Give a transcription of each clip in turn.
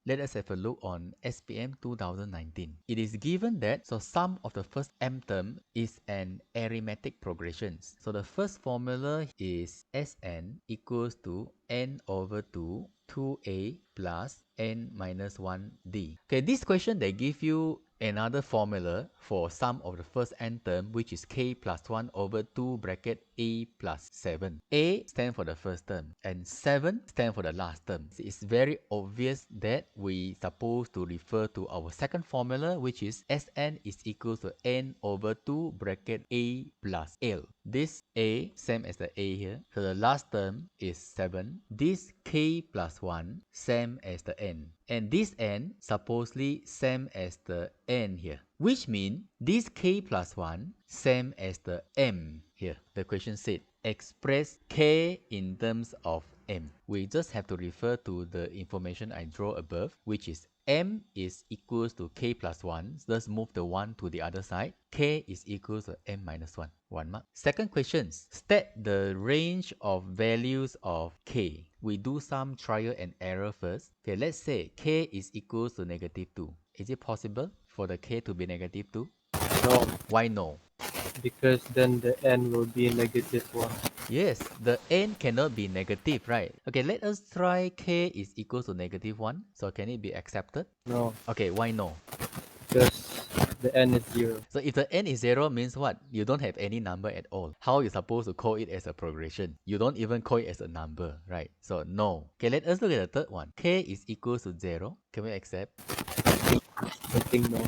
let us have a look on SPM 2019. It is given that sum of the first m term is an arithmetic progression. So the first formula is Sn equals to n over 2 2a plus n minus 1d. Okay, this question they give you another formula for sum of the first n term, which is k plus 1 over 2 bracket a plus 7. A stands for the first term and 7 stands for the last term. It's very obvious that we supposed to refer to our second formula, which is Sn is equal to n over 2 bracket a plus l. This a same as the a here, so the last term is 7. This k plus 1 same as the n, and this n supposedly same as the n here, which means this k plus 1 same as the m here. The question said express k in terms of m. We just have to refer to the information I draw above, which is m is equals to k plus 1. Let's move the 1 to the other side. K is equals to m minus 1. 1 mark. Second question, state the range of values of k. We do some trial and error first. Okay, let's say k is equals to negative 2. Is it possible for the k to be negative 2? No, Why no? because then the n will be negative 1. Yes, the n cannot be negative, right? Okay, let us try k is equals to negative 1. So can it be accepted? No, Okay, why no? because the n is 0. So if the n is 0 means what? You don't have any number at all. How are you supposed to call it as a progression? You don't even call it as a number, right? So no. Okay, let us look at the third one. K is equals to 0. Can we accept? I think no.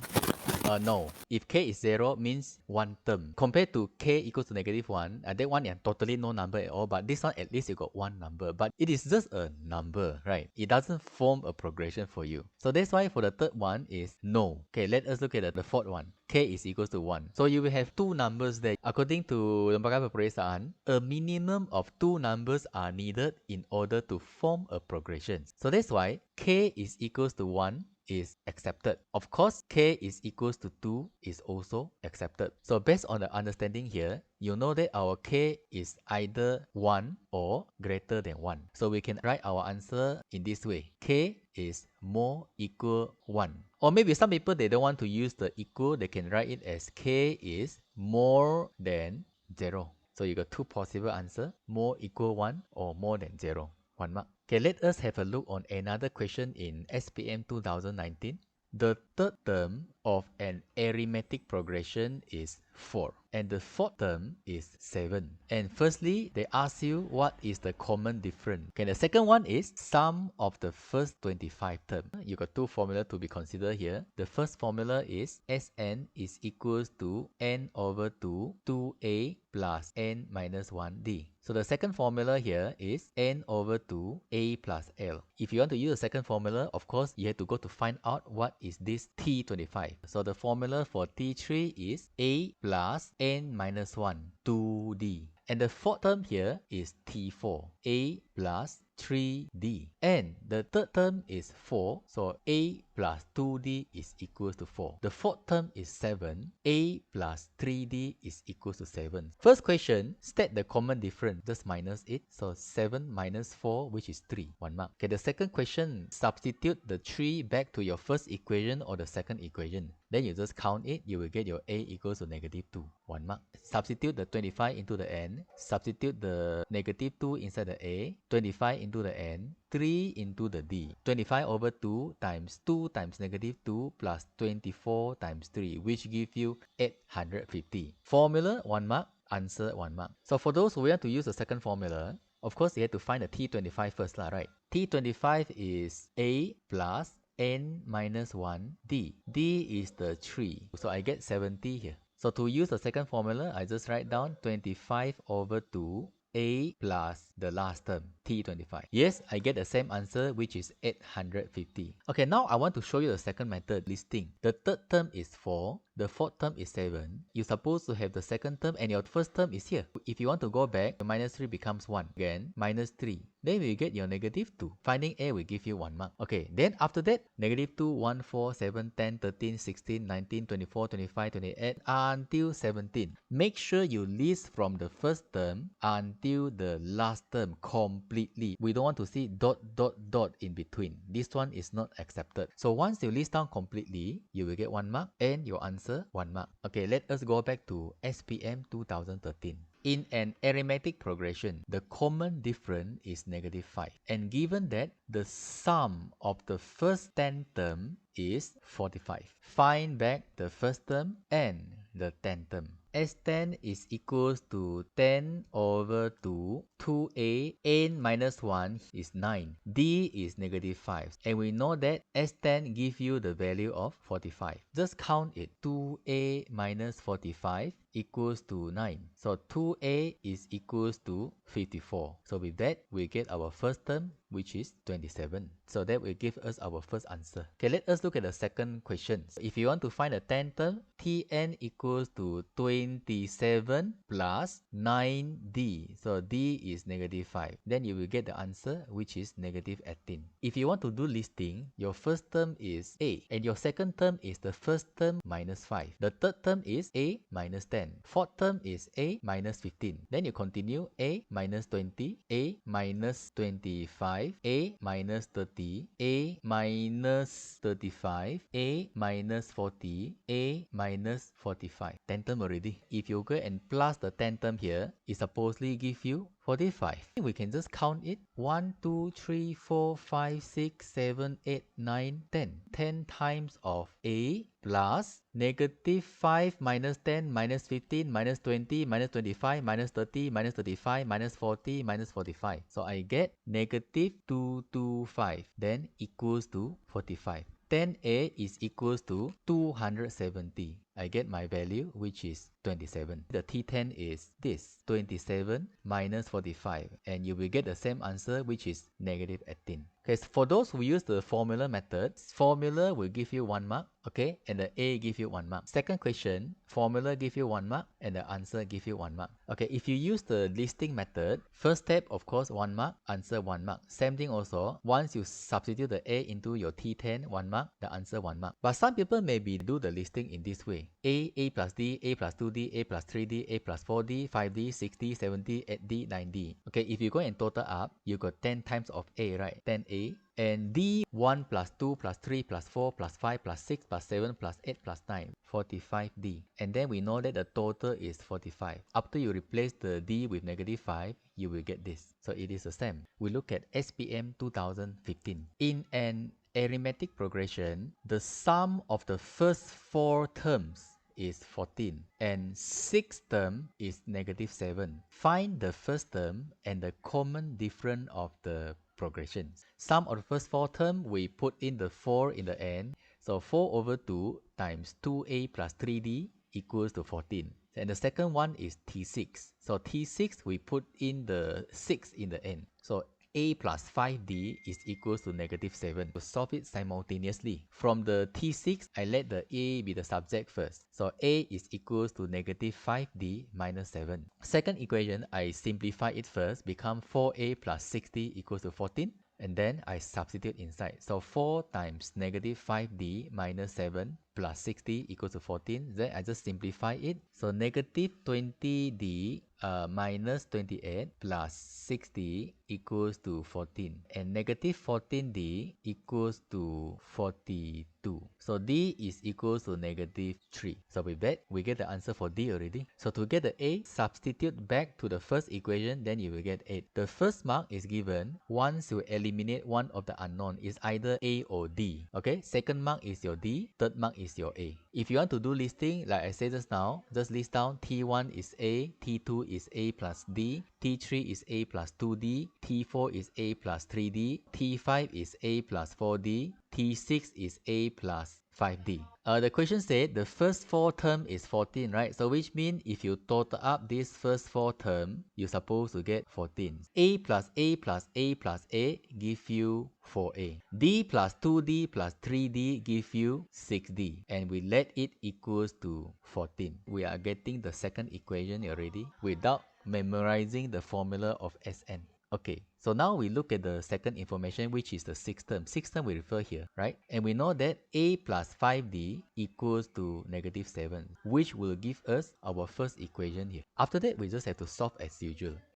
No. If k is 0 means one term. Compared to k equals to negative 1, that one is totally no number at all. But this one at least you got one number. But it is just a number, right? It doesn't form a progression for you. So that's why for the third one is no. Okay, let us look at the fourth one. K is equals to 1. So you will have two numbers there. According to lembaga peperiksaan, a minimum of two numbers are needed in order to form a progression. So that's why k is equals to 1 is accepted. Of course, k is equals to 2 is also accepted. So based on the understanding here, you know that our k is either 1 or greater than 1. So we can write our answer in this way. K is more equal 1. Or maybe some people, they don't want to use the equal. They can write it as k is more than 0. So you got two possible answers, more equal 1 or more than 0. 1 mark. Okay, let us have a look on another question in SPM 2019. The third term of an arithmetic progression is 4 and the fourth term is 7. And firstly, they ask you what is the common difference. Okay, the second one is sum of the first 25 terms. You got two formulas to be considered here. The first formula is Sn is equals to n over 2 2a plus n minus 1d. So the second formula here is n over 2 a plus l. If you want to use the second formula, of course, you have to go to find out what is this t25. So the formula for t3 is a plus n minus 1 2d. And the fourth term here is t4, a plus 3d. And the third term is 4, so a plus 2d is equals to 4. The fourth term is 7, a plus 3d is equals to 7. First question, state the common difference, just minus it. So 7 minus 4, which is 3, 1 mark. Okay, the second question, substitute the 3 back to your first equation or the second equation. Then you just count it, you will get your a equals to negative 2, 1 mark. Substitute the 25 into the n, substitute the negative 2 inside the a, 25 into the n, 3 into the d. 25 over 2 times 2 times negative 2 plus 24 times 3, which give you 850. Formula 1 mark, answer 1 mark. So for those who want to use the second formula, of course you have to find the t25 first, right? T25 is a plus n minus 1 d. D is the 3. So I get 70 here. So to use the second formula, I just write down 25 over 2 a plus the last term, t25. Yes, I get the same answer, which is 850. Okay, now I want to show you the second method, listing. The third term is 4, the fourth term is 7. You're supposed to have the second term and your first term is here. If you want to go back, your minus 3 becomes 1. Again, minus 3. Then we get your negative 2. Finding A will give you 1 mark. Okay, then after that, negative 2, 1, 4, 7, 10, 13, 16, 19, 24, 25, 28, until 17. Make sure you list from the first term until the last term completely. We don't want to see dot, dot, dot in between. This one is not accepted. So once you list down completely, you will get 1 mark and your answer 1 mark. Okay, let us go back to SPM 2013. In an arithmetic progression, the common difference is negative 5. And given that the sum of the first 10 term is 45. Find back the first term and the 10th term. S10 is equals to 10 over 2a, n minus 1 is 9, d is negative 5. And we know that S10 gives you the value of 45. Just count it. 2a minus 45 equals to 9. So 2a is equals to 54. So with that, we get our first term, which is 27. So that will give us our first answer. Okay, let us look at the second question. If you want to find the 10th term, Tn equals to 27 plus 9d. So d is negative 5. Then you will get the answer, which is negative 18. If you want to do listing, your first term is a, and your second term is the first term minus 5. The third term is a minus 10. Fourth term is a minus 15. Then you continue a minus 20, a minus 25, a minus 30, a minus 35, a minus 40, a minus 45. 10 term already. If you go and plus the 10 term here, it supposedly give you 45. We can just count it. 1, 2, 3, 4, 5, 6, 7, 8, 9, 10. 10 times of a plus negative 5 minus 10 minus 15 minus 20 minus 25 minus 30 minus 35 minus 40 minus 45. So I get negative 225. Then equals to 45. 10a is equals to 270. I get my value, which is 27. The T10 is this, 27 minus 45, and you will get the same answer, which is negative 18. Okay, so for those who use the formula method, formula will give you 1 mark, okay, and the A give you 1 mark. Second question, formula give you 1 mark, and the answer give you 1 mark. Okay, if you use the listing method, first step, of course, 1 mark, answer 1 mark. Same thing also, once you substitute the A into your T10, 1 mark, the answer 1 mark. But some people maybe do the listing in this way. A plus D, A plus 2D, A plus 3D, A plus 4D, 5D, 6D, 7D, 8D, 9D. Okay, if you go and total up, you got 10 times of A, right? 10A. And D, 1 plus 2 plus 3 plus 4 plus 5 plus 6 plus 7 plus 8 plus 9, 45D. And then we know that the total is 45. After you replace the D with negative 5, you will get this. So it is the same. We look at SPM 2015. In an arithmetic progression, the sum of the first 4 terms is 14 and 6th term is negative 7. Find the first term and the common difference of the progressions. Sum of the first 4 term, we put in the 4 in the end. So 4 over 2 times 2a plus 3d equals to 14. And the second one is T6. So T6, we put in the 6 in the end. So a plus 5d is equals to negative 7. To solve it simultaneously. From the T6, I let the a be the subject first. So a is equals to negative 5d minus 7. Second equation, I simplify it first, become 4a plus 6d equals to 14. And then I substitute inside. So 4 times negative 5d minus 7 plus 60 equals to 14. Then I just simplify it. So negative 20d minus 28 plus 60 equals to 14. And negative 14d equals to 42. So d is equals to negative 3. So with that, we get the answer for d already. So to get the a, substitute back to the first equation, then you will get 8. The first mark is given once you eliminate one of the unknown. Is either a or d. Okay, second mark is your d, third mark is your a. If you want to do listing, like I said just now, just list down T1 is a, T2 is a plus d, T3 is a plus 2d, T4 is a plus 3d, T5 is a plus 4d, T6 is a plus 5D. The question said the first 4 term is 14, right? So which means if you total up this first 4 term, you're supposed to get 14. A plus A plus A plus A give you 4A. D plus 2D plus 3D give you 6D. And we let it equals to 14. We are getting the second equation already without memorizing the formula of Sn. Okay, so now we look at the second information, which is the sixth term. Sixth term we refer here, right? And we know that A plus 5D equals to negative 7, which will give us our first equation here. After that, we just have to solve as usual.